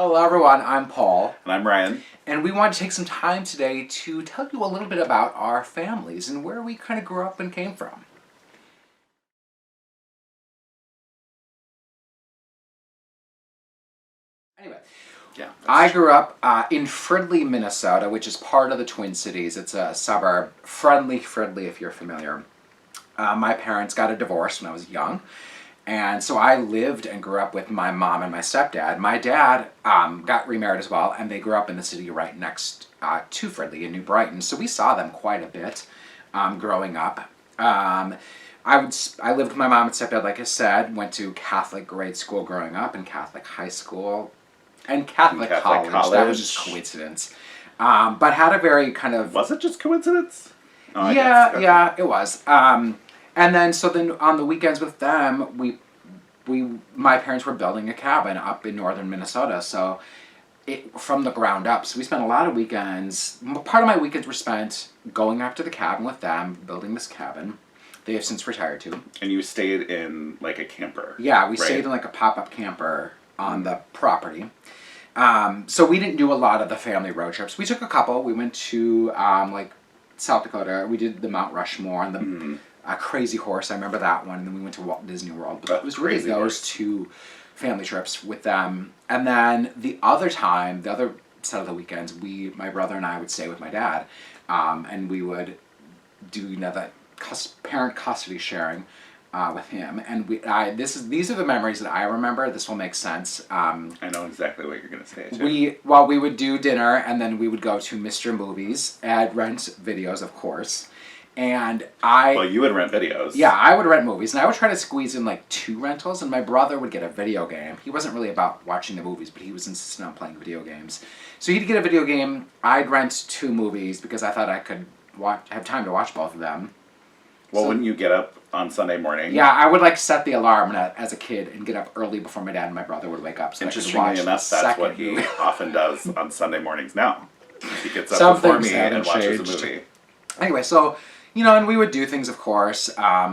Hello, everyone. I'm Paul, And I'm Ryan. and we want to take some time today to tell you a little bit about our families and where we kind of grew up and came from. Anyway, Yeah. I grew up in Fridley, Minnesota, which is part of the Twin Cities. It's a suburb. Fridley, if you're familiar. My parents got a divorce when I was young. And so I lived and grew up with my mom and my stepdad. My dad got remarried as well, and they grew up in the city right next to Fridley in New Brighton. So we saw them quite a bit growing up. I lived with my mom and stepdad, like I said, went to Catholic grade school growing up and Catholic high school and Catholic college. That was just coincidence. But had a very kind of... Was it just coincidence? Oh, yeah, it was. And then on the weekends with them, my parents were building a cabin up in northern Minnesota, so from the ground up. So we spent a lot of weekends. Part of my weekends were spent going up to the cabin with them, building this cabin. They have since retired too. And you stayed in like a camper. Yeah, we stayed in like a pop-up camper on the property. So we didn't do a lot of the family road trips. We took a couple. We went to like South Dakota. We did the Mount Rushmore and the Crazy Horse. I remember that one. And then we went to Walt Disney World. But it was really those two family trips with them. And then the other set of the weekends, my brother and I would stay with my dad. And we would do that parent custody sharing with him. And these are the memories that I remember. This will make sense. I know exactly what you're going to say, too. We would do dinner, and then we would go to Mr. Movies and rent videos, of course. And Well, you would rent videos. Yeah, I would rent movies, and I would try to squeeze in like 2 rentals, and my brother would get a video game. He wasn't really about watching the movies, but he was insistent on playing video games. So he'd get a video game, I'd rent 2 movies, because I thought I could have time to watch both of them. Well, wouldn't you get up on Sunday morning? Yeah, I would like set the alarm as a kid and get up early before my dad and my brother would wake up. So Interestingly enough, that's what he often does on Sunday mornings now. He gets up before me and watches a movie. Anyway, so... and we would do things, of course.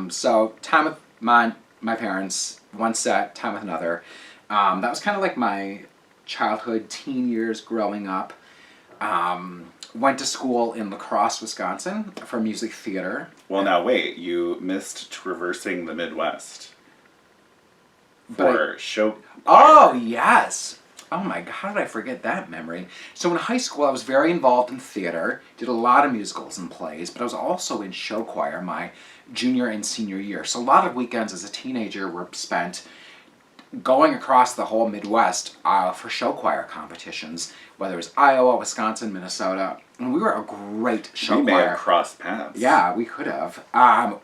So time with my parents, one set, time with another. That was kind of like my childhood, teen years growing up. Went to school in La Crosse, Wisconsin for music theater. Well, now wait, you missed traversing the Midwest for show. Oh, yes. Oh my God, how did I forget that memory? So in high school, I was very involved in theater, did a lot of musicals and plays, but I was also in show choir my junior and senior year. So a lot of weekends as a teenager were spent going across the whole Midwest for show choir competitions, whether it was Iowa, Wisconsin, Minnesota. And we were a great show choir. We may have crossed paths. Yeah, we could have.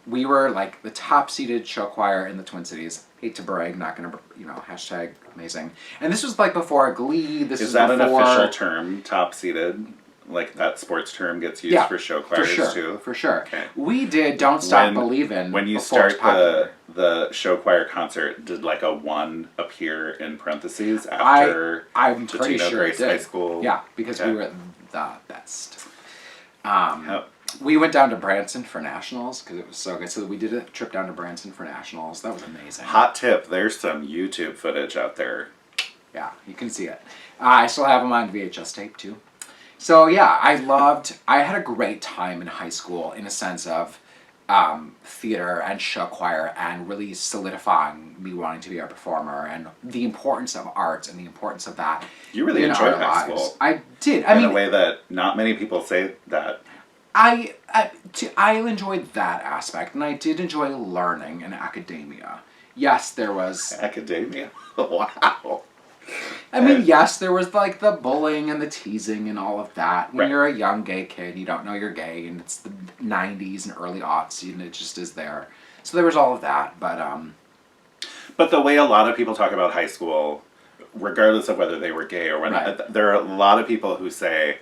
We were like the top-seeded show choir in the Twin Cities. Hate to brag, not gonna, hashtag amazing. And this was like before Glee. Is that an official term, top-seeded? Like that sports term gets used for show choirs too? For sure. Okay. We did Don't Stop Believin'. When you start the show choir concert, did like a 1 appear in parentheses after I'm pretty sure Grace it did. High School? Yeah, because we were the best. We went down to Branson for nationals because it was so good. So we did a trip down to Branson for nationals. That was amazing. Hot tip, there's some YouTube footage out there. Yeah, you can see it. I still have them on VHS tape too. So yeah, I had a great time in high school in a sense of theater and show choir and really solidifying me wanting to be a performer and the importance of arts and the importance of that. You really enjoyed high school. I did. In a way that not many people say that. I enjoyed that aspect, and I did enjoy learning in academia. Yes, there was... Academia? Wow. Yes, there was like the bullying and the teasing and all of that. When you're a young gay kid, you don't know you're gay, and it's the 90s and early aughts, and it just is there. So there was all of that, But the way a lot of people talk about high school, regardless of whether they were gay or whatnot, there are a lot of people who say,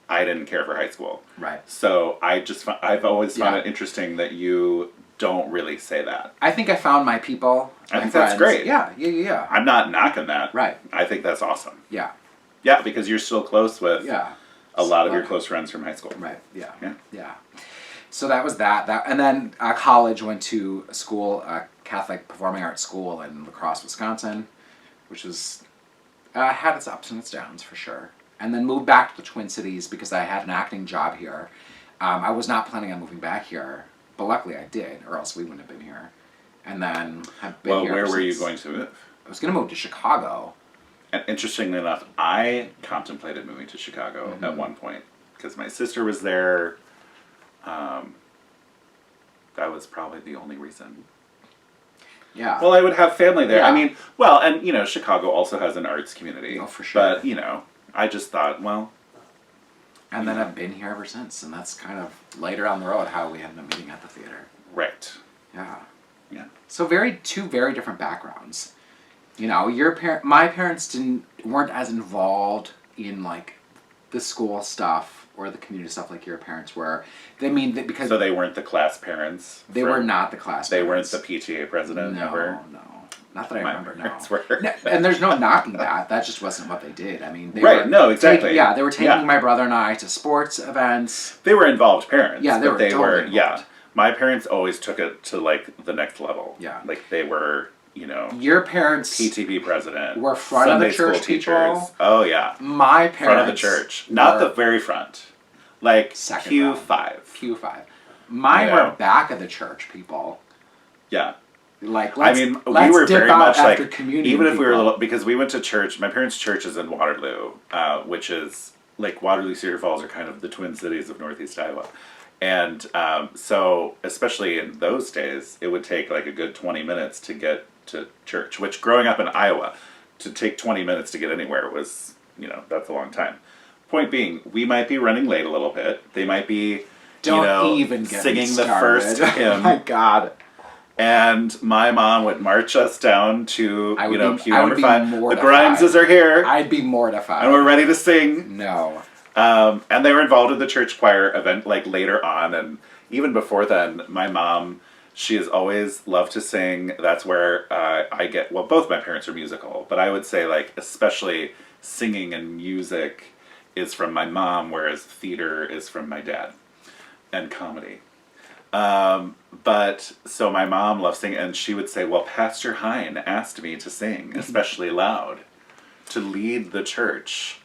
I didn't care for high school. Right. So I've always found it interesting that you don't really say that. I think I found my people. I think that's great. Yeah. I'm not knocking that. Right. I think that's awesome. Yeah. Yeah, because you're still close with a lot of your close friends from high school. Right. Yeah. So that was that. And then college, went to a school, Catholic Performing Arts School in La Crosse, Wisconsin, which was Had its ups and its downs for sure. And then moved back to the Twin Cities because I had an acting job here. I was not planning on moving back here, but luckily I did, or else we wouldn't have been here. And then have been here. Well, where ever were you since. going to move? I was going to move to Chicago. And interestingly enough, I contemplated moving to Chicago at one point because my sister was there. That was probably the only reason. Yeah. Well, I would have family there. Yeah. I mean, well, and, you know, Chicago also has an arts community. Oh, for sure. But, you know, I just thought, well... And then I've been here ever since, and that's kind of later down the road how we ended up meeting at the theater. Right. Yeah. Yeah. So two very different backgrounds. You know, my parents weren't as involved in like the school stuff or the community stuff like your parents were. Because so they weren't the class parents. They were not the class. They parents. weren't the PTA president. No, not that I remember. Parents No, were. and there's no knocking that. That just wasn't what they did. I mean, they right? were No, exactly. they were taking my brother and I to sports events. They were involved parents. Yeah, they were totally involved. Yeah. My parents always took it to like the next level. Yeah. Like they were, you know. Your parents PTP president. were front Sunday of the church school teachers. people. Oh yeah. My parents front of the church, not the very front. Like second Q5. Q5. Mine were back of the church people. Yeah. Like, we were very much like, even if we were a little, because we went to church, my parents' church is in Waterloo, which is, like, Waterloo, Cedar Falls are kind of the Twin Cities of Northeast Iowa. And so, especially in those days, it would take, like, a good 20 minutes to get to church, which growing up in Iowa, to take 20 minutes to get anywhere was, you know, that's a long time. Point being, we might be running late a little bit. They might be, even get singing the first hymn. Oh my God. And my mom would march us down to, Q number 5. The mortified. Grimeses are here. I'd be mortified. And we're ready to sing. No. And they were involved in the church choir event, like, later on. And even before then, my mom, she has always loved to sing. That's where both my parents are musical. But I would say, like, especially singing and music is from my mom, whereas theater is from my dad. And comedy. But so my mom loves singing, and she would say, well, Pastor Hine asked me to sing, especially loud, to lead the church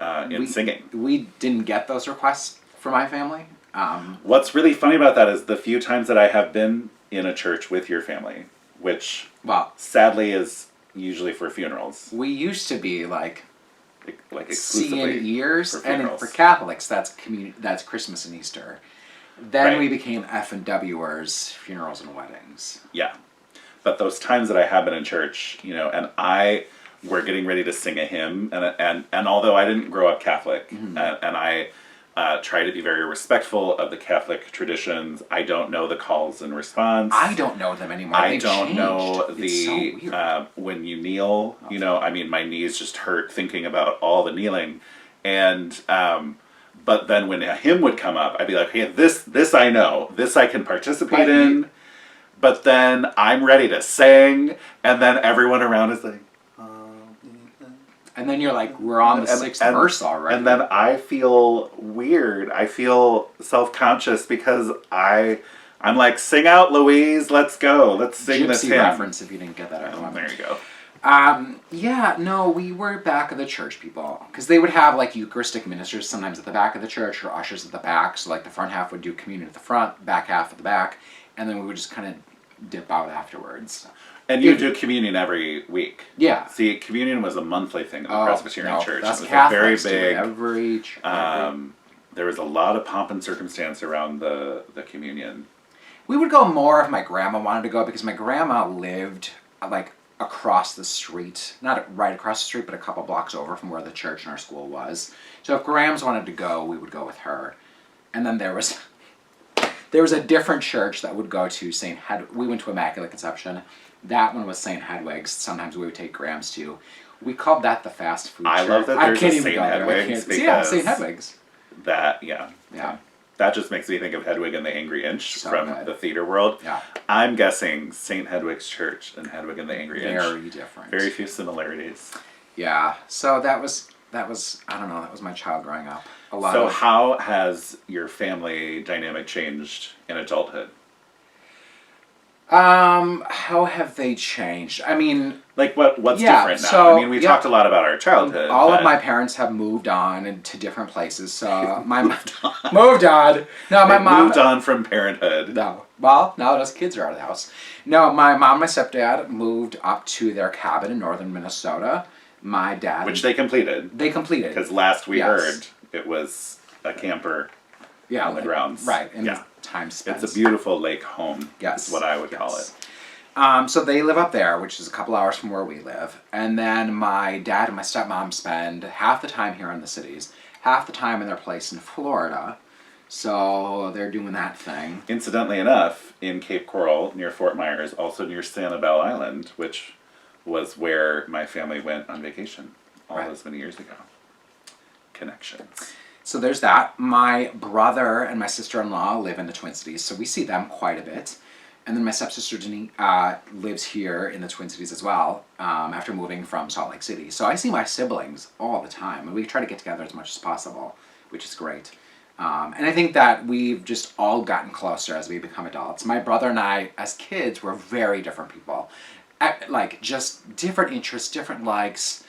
in singing. We didn't get those requests from my family. What's really funny about that is the few times that I have been in a church with your family, which sadly is usually for funerals. We used to be like exclusively seeing ears, for and for Catholics, that's Christmas and Easter. Then we became F&Wers, funerals and weddings. Yeah. But those times that I have been in church, you know, and we're getting ready to sing a hymn, and although I didn't grow up Catholic, and I try to be very respectful of the Catholic traditions, I don't know the calls and response. I don't know them anymore. I don't know it's so weird. When you kneel, you know, I mean, my knees just hurt thinking about all the kneeling, and but then when a hymn would come up, I'd be like, hey, this I know. This I can participate in. But then I'm ready to sing, and then everyone around is like... And then you're like, we're on the sixth verse already. And then I feel weird. I feel self-conscious because I'm like, sing out, Louise. Let's go. Let's sing this hymn. Reference if you didn't get that. There you go. We were back of the church people, because they would have like Eucharistic ministers sometimes at the back of the church, or ushers at the back. So like the front half would do communion at the front, back half at the back, and then we would just kind of dip out afterwards. And you do communion every week. Yeah. See, communion was a monthly thing in the Presbyterian Church. That's it was Catholics very big. Every there was a lot of pomp and circumstance around the communion. We would go more if my grandma wanted to go, because my grandma lived like across the street, not right across the street, but a couple blocks over from where the church in our school was. So if Grams wanted to go, we would go with her. And then there was a different church that would go to we went to Immaculate Conception. That one was St. Hedwig's. Sometimes we would take Grams to. We called that the fast food church. I love that there's a St. Hedwig's. St. Hedwig's. That just makes me think of Hedwig and the Angry Inch from the theater world. Yeah. I'm guessing St. Hedwig's Church and Hedwig and the Angry Inch. Very different. Very few similarities. Yeah. So that was I don't know, that was my child growing up. How has your family dynamic changed in adulthood? How have they changed? I mean, like what's different now? So, I mean, we talked a lot about our childhood. All of my parents have moved on into different places. So my moved on. No, my mom moved on from parenthood. No, well, now that us kids are out of the house. No, my mom and my stepdad moved up to their cabin in northern Minnesota. My dad, which they completed. They completed because last we heard it was a camper. Yeah, on the grounds. Right, and time spent. It's a beautiful lake home. Yes, is what I would call it. So they live up there, which is a couple hours from where we live. And then my dad and my stepmom spend half the time here in the cities, half the time in their place in Florida. So they're doing that thing. Incidentally enough, in Cape Coral, near Fort Myers, also near Sanibel Island, which was where my family went on vacation all those many years ago. Connections. So there's that. My brother and my sister-in-law live in the Twin Cities, so we see them quite a bit. And then my stepsister Jenny lives here in the Twin Cities as well, after moving from Salt Lake City. So I see my siblings all the time, and we try to get together as much as possible, which is great. And I think that we've just all gotten closer as we become adults. My brother and I, as kids, were very different people. Like, just different interests, different likes.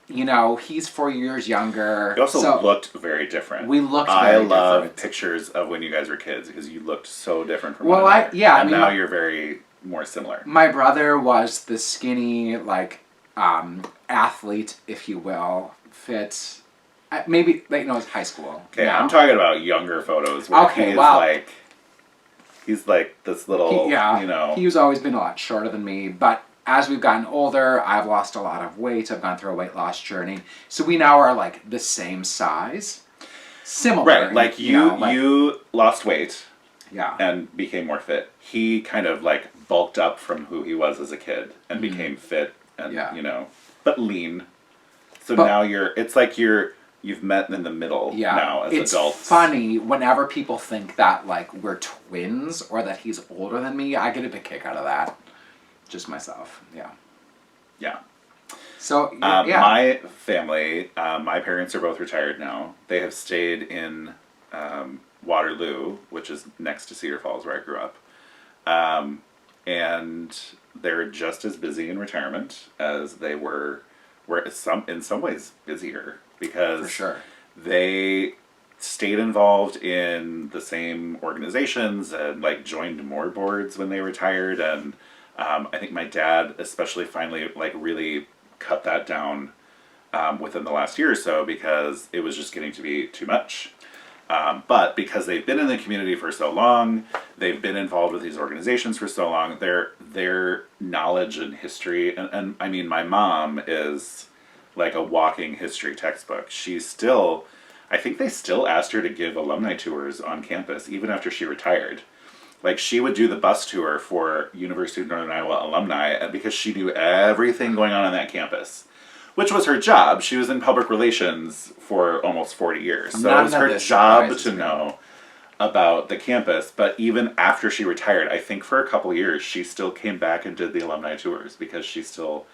You know, he's 4 years younger. You also looked very different. We looked very different. I love pictures of when you guys were kids because you looked so different from one another. And now you're very more similar. My brother was the skinny, like, athlete, if you will, fit. Maybe, like, no, it's high school. Okay, I'm talking about younger photos where he's like this little, you know. He's always been a lot shorter than me, but as we've gotten older, I've lost a lot of weight. I've gone through a weight loss journey. So we now are, like, the same size. Similar. Right, like you lost weight. Yeah. And became more fit. He kind of, like, bulked up from who he was as a kid and became fit and, you know, but lean. So now it's like you've met in the middle now as adults. It's funny, whenever people think that, like, we're twins or that he's older than me, I get a big kick out of that. Just myself, yeah. So, my family, my parents are both retired now. They have stayed in Waterloo, which is next to Cedar Falls, where I grew up. And they're just as busy in retirement as they were in some ways busier, because for sure they stayed involved in the same organizations and, like, joined more boards when they retired. And I think my dad especially finally, like, really cut that down within the last year or so, because it was just getting to be too much. But because they've been in the community for so long, they've been involved with these organizations for so long, their knowledge and history, and I mean, my mom is like a walking history textbook. She's still, I think they still asked her to give alumni tours on campus even after she retired. Like, she would do the bus tour for University of Northern Iowa alumni because she knew everything going on that campus, which was her job. She was in public relations for almost 40 years. So it was her job to know about the campus. But even after she retired, I think for a couple years, she still came back and did the alumni tours because she still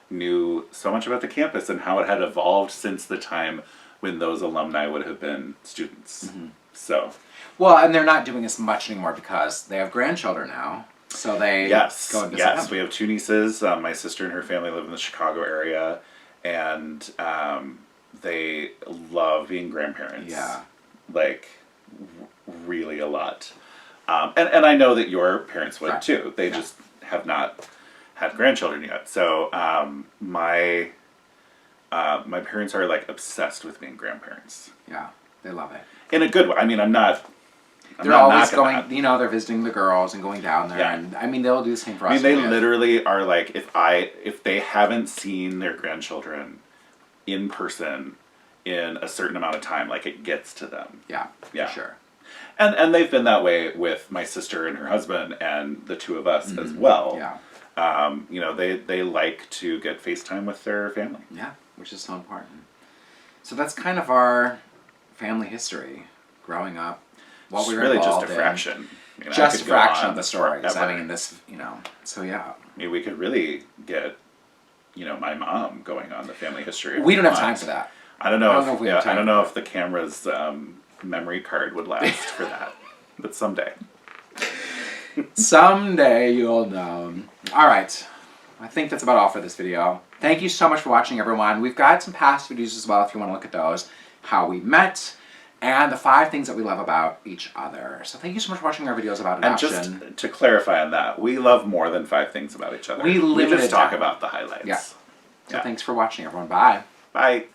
knew so much about the campus and how it had evolved since the time when those alumni would have been students. So... Well, and they're not doing as much anymore because they have grandchildren now, so they go and visit them. We have two nieces. My sister and her family live in the Chicago area, and they love being grandparents. Yeah. Like, really a lot. And I know that your parents would too. They just have not had grandchildren yet. So my parents are, like, obsessed with being grandparents. Yeah, they love it. In a good way. I mean, they're always going, you know, they're visiting the girls and going down there, and I mean, they'll do the same for us. I mean, they literally are like, if they haven't seen their grandchildren in person in a certain amount of time, like, it gets to them. Yeah, for sure. And they've been that way with my sister and her husband and the two of us as well. Yeah. You know, they like to get FaceTime with their family. Yeah, which is so important. So that's kind of our family history growing up. What we were really involved just a fraction. I mean, just a fraction of the stories. I mean, this, you know, so yeah. I mean, we could really get, you know, my mom going on the family history. We don't have time for that. I don't know if the camera's memory card would last for that, but someday. Someday you'll know. All right. I think that's about all for this video. Thank you so much for watching, everyone. We've got some past videos as well if you want to look at those. How we met, and the 5 things that we love about each other. So thank you so much for watching our videos about adoption. And just to clarify on that, we love more than 5 things about each other. We just talk about the highlights. Yeah. So thanks for watching, everyone. Bye. Bye.